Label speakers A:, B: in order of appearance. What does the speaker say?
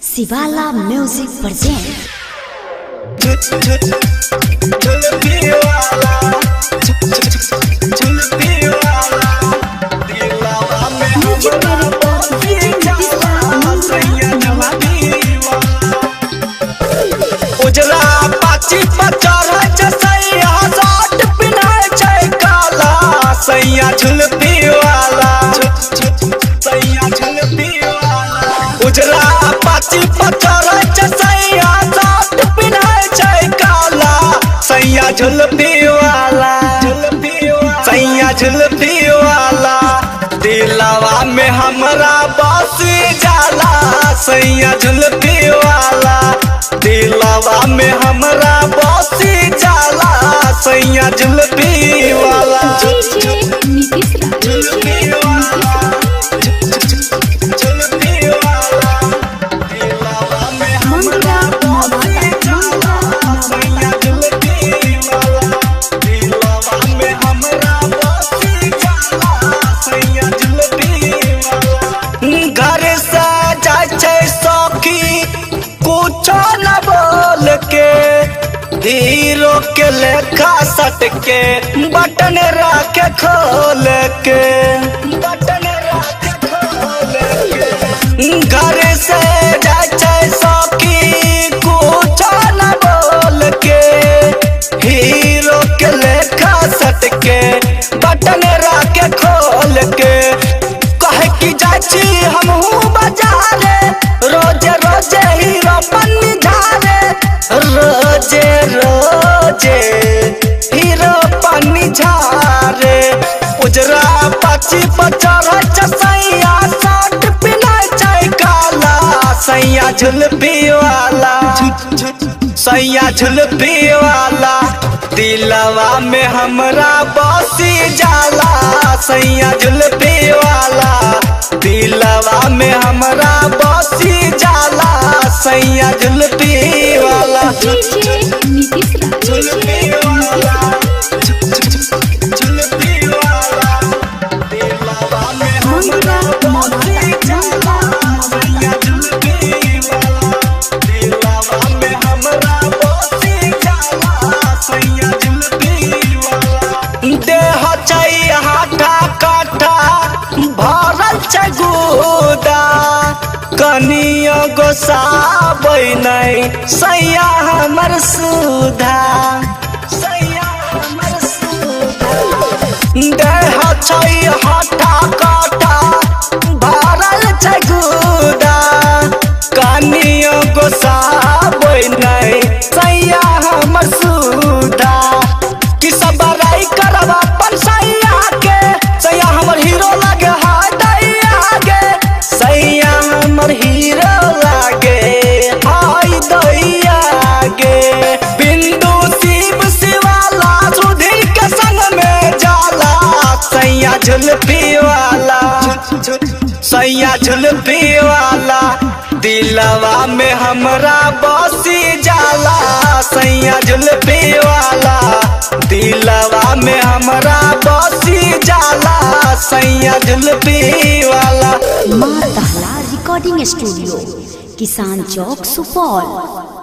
A: शिवाला music present
B: उजला पाची पचार सैया साट पिन्हाय छै काला सैया झुलपी वाला सैया झुलपी वाला उजला पाची पचार सैया साट पिन्हाय छै काला सैया झुलपी वाला सैया झुलपी वाला दिलवा में हमरा बस जाला सैया झुलपी वाला दिलवा में हमरा बसी जाला सैया झुलपी वाला झुलपी वाला झुलपी वाला दिलवा में हमरा बसी जाला सैया झुलपी वाला दिलवा में हमरा बसी जाला सैया झुलपी वाला घर से जाय छै सखी कुछ न बोल के हीरो के लेखा सट के बटन रख खोल के बटन रख खोल के घर से जाय छै सखी कुछ न बोल के हीरो के लेखा सट के बटन रख खोल के कहे की जाय छी हमहू बाजारे रोजे रोजे हीरो पन्नी झारे रोजे रोजे हीरो पन्नी झारे उजरा पाची पचार सैया साट पिन्हाय छै काला सैया झुलपी वाला सैया झुलपी वाला दिलवा में हमरा बसी जाला सैया झुलपी वाला दिलवा में हमरा बसी जाला सैया झुलपी वाला झुलपी वाला झुलपी वाला दिलवा में हमरा बसी जाला सैया झुलपी वाला दिलवा में हमरा बसी जाला सैया झुलपी वाला देह छै हाथा काठा भरल छै गुदा कनियो गोसाबै नै सैया हमर सुधा सैया हमर सुधा देह छै हाथा काठा भरल छै गुदा कनियो गोसाबै नै सैया हमर सुधा कि सब बड़ाई करब अपन सैया के सैया हमर हीरो लागे हाय दैया गे सैया हमर हीरो लागे हाय दैया गे बिंदु शिव शिवाला सुधीर के संग में जाला सैया झुलपी वाला सैया झुलपी वाला दिलवा में हमरा बसी जाला सैया झुलपी वाला दिलवा में हमरा बसी जाला सैया झुलपी वाला
A: माँ दहला रिकॉर्डिंग स्टूडियो किसान चौक सुपौल।